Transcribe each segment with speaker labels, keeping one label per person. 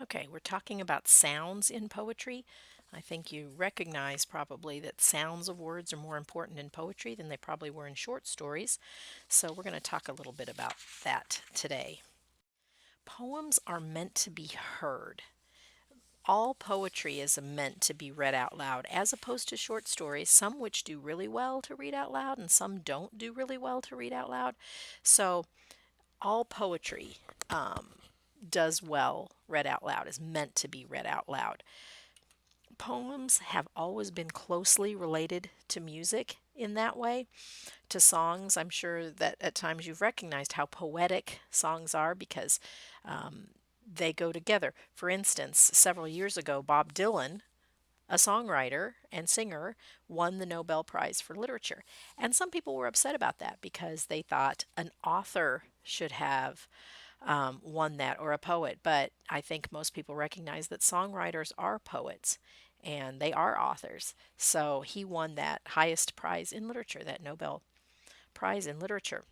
Speaker 1: Okay, we're talking about sounds in poetry. I think you recognize probably that sounds of words are more important in poetry than they probably were in short stories. So we're going to talk a little bit about that today. Poems are meant to be heard. All poetry is meant to be read out loud, as opposed to short stories, some which do really well to read out loud and some don't do really well to read out loud. So all poetry does well read out loud, is meant to be read out loud. Poems have always been closely related to music in that way, to songs. I'm sure that at times you've recognized how poetic songs are because they go together. For instance, several years ago, Bob Dylan, a songwriter and singer, won the Nobel Prize for Literature. And some people were upset about that because they thought an author should have won that, or a poet. But I think most people recognize that songwriters are poets and they are authors. So he won that highest prize in literature, that Nobel Prize in Literature.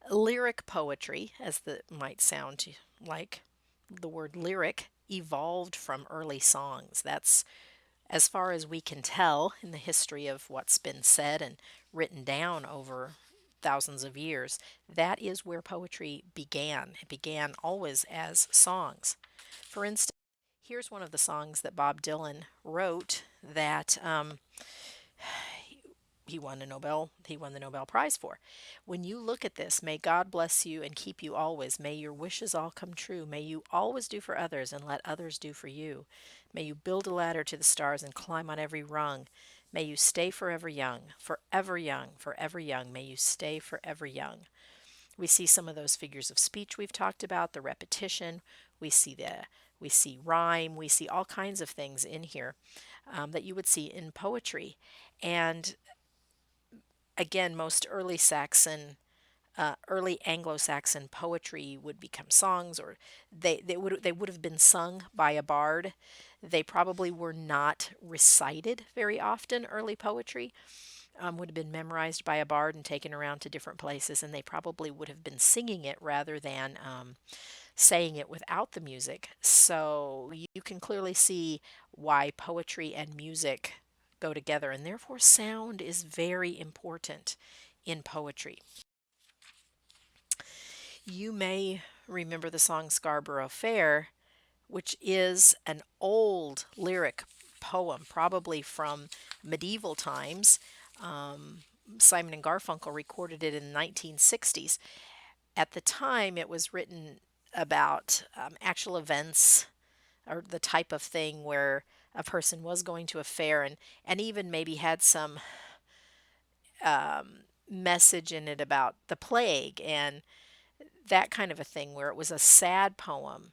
Speaker 1: Lyric poetry, as the might sound like, the word lyric evolved from early songs. That's as far as we can tell in the history of what's been said and written down over thousands of years. That is where poetry began. It began always as songs. For instance, here's one of the songs that Bob Dylan wrote that he won the Nobel Prize for. When you look at this, may God bless you and keep you always. May your wishes all come true. May you always do for others and let others do for you. May you build a ladder to the stars and climb on every rung. May you stay forever young, forever young, forever young. May you stay forever young. We see some of those figures of speech we've talked about, the repetition. We see rhyme. We see all kinds of things in here that you would see in poetry. And again, most early Anglo-Saxon poetry would become songs, or they would have been sung by a bard. They probably were not recited very often. Early poetry would have been memorized by a bard and taken around to different places, and they probably would have been singing it rather than saying it without the music. So you can clearly see why poetry and music go together, and therefore sound is very important in poetry. You may remember the song Scarborough Fair, which is an old lyric poem, probably from medieval times. Um, Simon and Garfunkel recorded it in the 1960s. At the time, it was written about actual events, or the type of thing where a person was going to a fair, and even maybe had some message in it about the plague and that kind of a thing, where it was a sad poem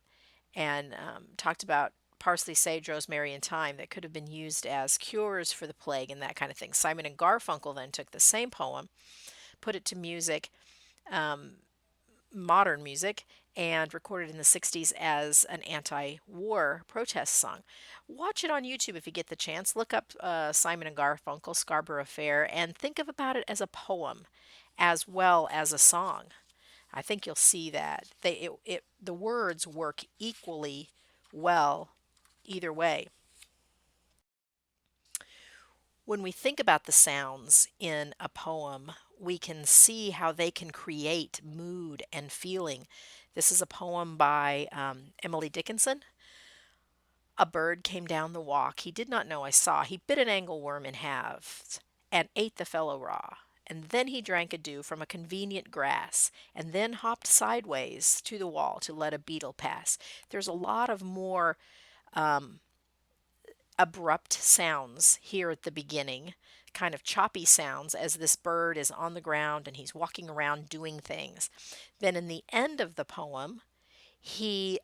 Speaker 1: and talked about parsley, sage, rosemary, and thyme that could have been used as cures for the plague and that kind of thing. Simon and Garfunkel then took the same poem, put it to music, um, modern music, and recorded in the 60s as an anti war protest song. Watch it on YouTube if you get the chance. Look up Simon and Garfunkel, Scarborough Fair, and think of about it as a poem as well as a song. I think you'll see that the words work equally well either way. When we think about the sounds in a poem, we can see how they can create mood and feeling. This is a poem by Emily Dickinson. A bird came down the walk. He did not know I saw. He bit an angleworm in halves and ate the fellow raw. And then he drank a dew from a convenient grass, and then hopped sideways to the wall to let a beetle pass. There's a lot of more um, abrupt sounds here at the beginning, kind of choppy sounds as this bird is on the ground and he's walking around doing things. Then in the end of the poem, he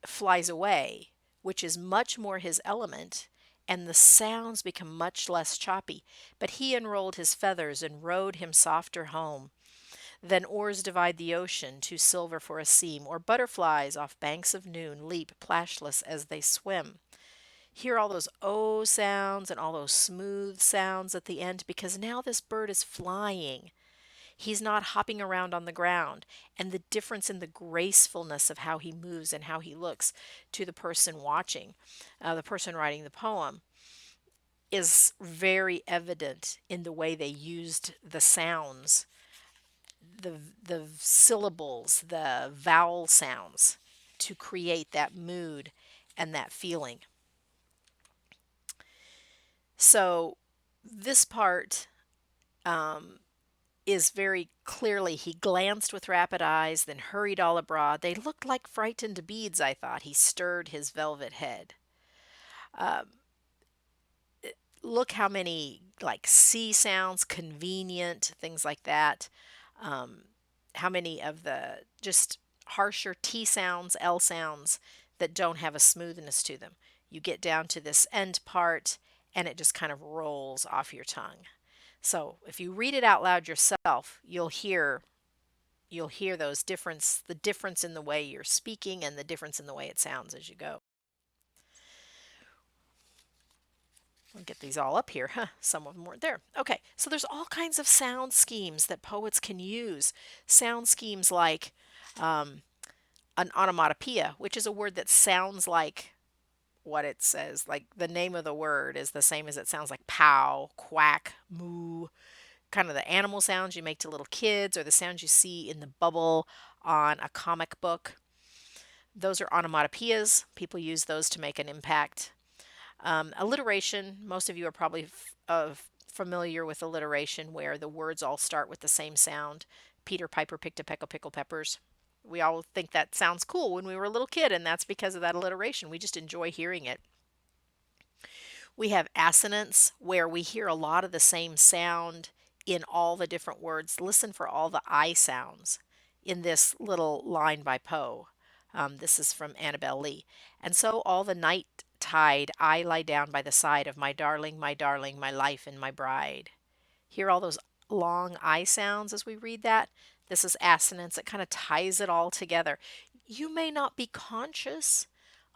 Speaker 1: flies away, which is much more his element, and the sounds become much less choppy. But he unrolled his feathers and rowed him softer home. Then oars divide the ocean, too silver for a seam, or butterflies off banks of noon leap plashless as they swim. Hear all those O sounds and all those smooth sounds at the end, because now this bird is flying. He's not hopping around on the ground. And the difference in the gracefulness of how he moves and how he looks to the person watching, the person writing the poem, is very evident in the way they used the sounds, the syllables, the vowel sounds to create that mood and that feeling. So this part is very clearly, he glanced with rapid eyes, then hurried all abroad. They looked like frightened beads, I thought. He stirred his velvet head. Look how many like C sounds, convenient, things like that. How many of the just harsher T sounds, L sounds that don't have a smoothness to them. You get down to this end part and it just kind of rolls off your tongue. So if you read it out loud yourself, you'll hear the difference in the way you're speaking and the difference in the way it sounds as you go. I'll get these all up here. Huh, some of them weren't there. Okay, so there's all kinds of sound schemes that poets can use. Sound schemes like um, an onomatopoeia, which is a word that sounds like what it says. Like the name of the word is the same as it sounds, like pow, quack, moo. Kind of the animal sounds you make to little kids or the sounds you see in the bubble on a comic book. Those are onomatopoeias. People use those to make an impact. Alliteration, most of you are probably familiar with alliteration where the words all start with the same sound. Peter Piper picked a peck of pickled peppers. We all think that sounds cool when we were a little kid, and that's because of that alliteration. We just enjoy hearing it. We have assonance where we hear a lot of the same sound in all the different words. Listen for all the I sounds in this little line by Poe. This is from Annabel Lee. And so all the night tide I lie down by the side of my darling, my life and my bride. Hear all those long I sounds as we read that? This is assonance. It kind of ties it all together. You may not be conscious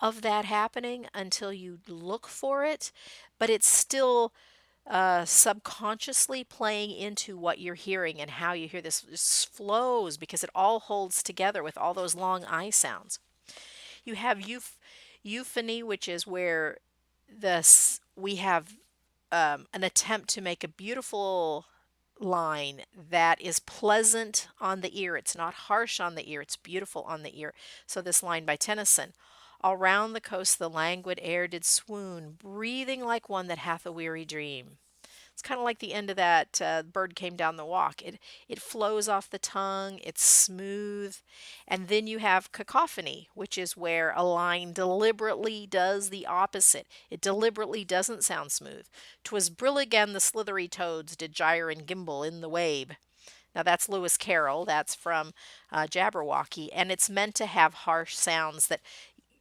Speaker 1: of that happening until you look for it, but it's still subconsciously playing into what you're hearing and how you hear this. This flows because it all holds together with all those long I sounds. You have euphony, which is where we have an attempt to make a beautiful line that is pleasant on the ear. It's not harsh on the ear, it's beautiful on the ear. So this line by Tennyson, all round the coast the languid air did swoon, breathing like one that hath a weary dream. It's kind of like the end of that bird came down the walk. It flows off the tongue, it's smooth. And then you have cacophony, which is where a line deliberately does the opposite. It deliberately doesn't sound smooth. 'Twas brill again the slithery toads did gyre and gimble in the wabe. Now that's Lewis Carroll. That's from Jabberwocky, and it's meant to have harsh sounds.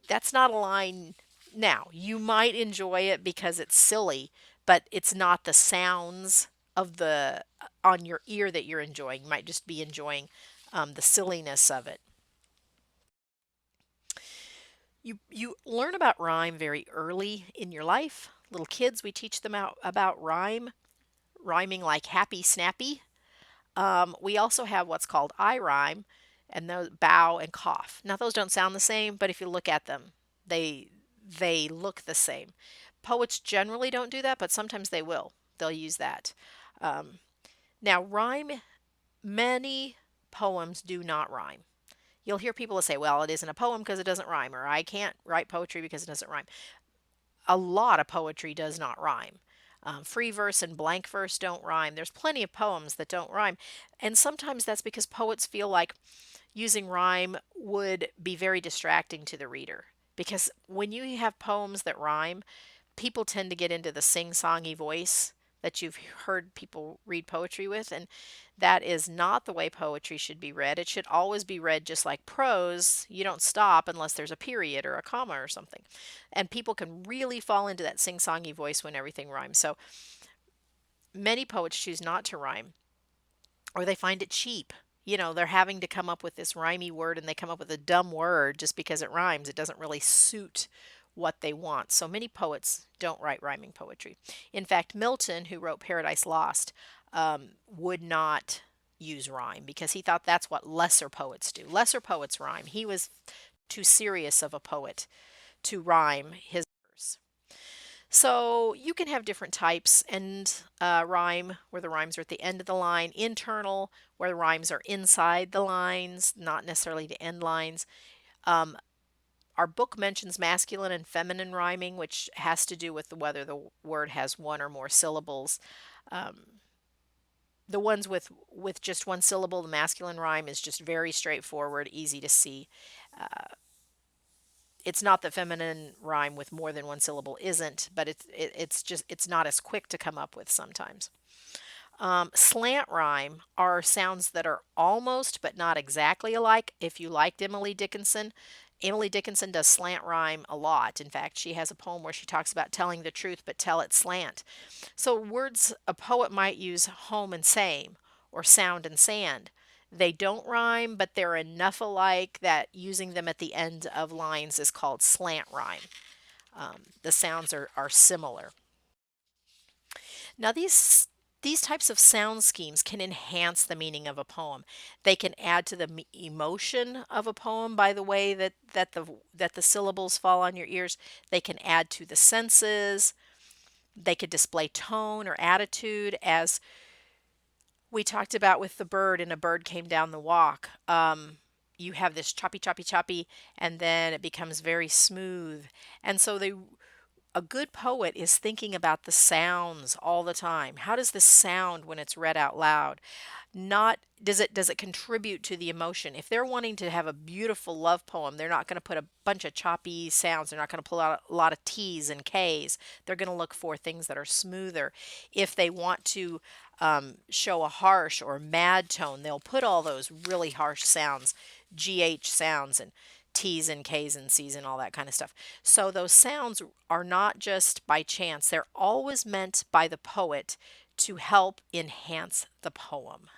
Speaker 1: That's not a line. Now, you might enjoy it because it's silly, but it's not the sounds of the on your ear that you're enjoying. You might just be enjoying the silliness of it. You learn about rhyme very early in your life. Little kids, we teach them about rhyming like happy, snappy. We also have what's called I rhyme, and those bow and cough. Now those don't sound the same, but if you look at them, they they look the same. Poets generally don't do that, but sometimes they will. They'll use that. Um, Now, many poems do not rhyme. You'll hear people say, well, it isn't a poem because it doesn't rhyme, or I can't write poetry because it doesn't rhyme. A lot of poetry does not rhyme. Free verse and blank verse don't rhyme. There's plenty of poems that don't rhyme. And sometimes that's because poets feel like using rhyme would be very distracting to the reader. Because when you have poems that rhyme, people tend to get into the sing-songy voice that you've heard people read poetry with, and that is not the way poetry should be read. It should always be read just like prose. You don't stop unless there's a period or a comma or something. And people can really fall into that sing-songy voice when everything rhymes. So many poets choose not to rhyme, or they find it cheap. They're having to come up with this rhymy word and they come up with a dumb word just because it rhymes. It doesn't really suit what they want. So many poets don't write rhyming poetry. In fact, Milton, who wrote Paradise Lost, would not use rhyme because he thought that's what lesser poets do. Lesser poets rhyme. He was too serious of a poet to rhyme his verse. So you can have different types and rhyme where the rhymes are at the end of the line, internal where the rhymes are inside the lines, not necessarily the end lines. Um, our book mentions masculine and feminine rhyming, which has to do with whether the word has one or more syllables. Um, the ones with just one syllable, the masculine rhyme is just very straightforward, easy to see. It's not the feminine rhyme with more than one syllable isn't, but it's just it's not as quick to come up with sometimes. Slant rhyme are sounds that are almost but not exactly alike. If you liked Emily Dickinson, Emily Dickinson does slant rhyme a lot. In fact, she has a poem where she talks about telling the truth but tell it slant. So words a poet might use home and same or sound and sand. They don't rhyme, but they're enough alike that using them at the end of lines is called slant rhyme. The sounds are similar. Now these types of sound schemes can enhance the meaning of a poem. They can add to the emotion of a poem by the way that the syllables fall on your ears. They can add to the senses. They could display tone or attitude, as we talked about with the bird and a bird came down the walk. You have this choppy, choppy, choppy, and then it becomes very smooth. And so a good poet is thinking about the sounds all the time. How does this sound when it's read out loud? Not does it contribute to the emotion? If they're wanting to have a beautiful love poem, they're not going to put a bunch of choppy sounds. They're not going to pull out a lot of T's and K's. They're going to look for things that are smoother. If they want to show a harsh or mad tone, they'll put all those really harsh sounds, GH sounds, and T's and K's and C's and all that kind of stuff. So those sounds are not just by chance, they're always meant by the poet to help enhance the poem.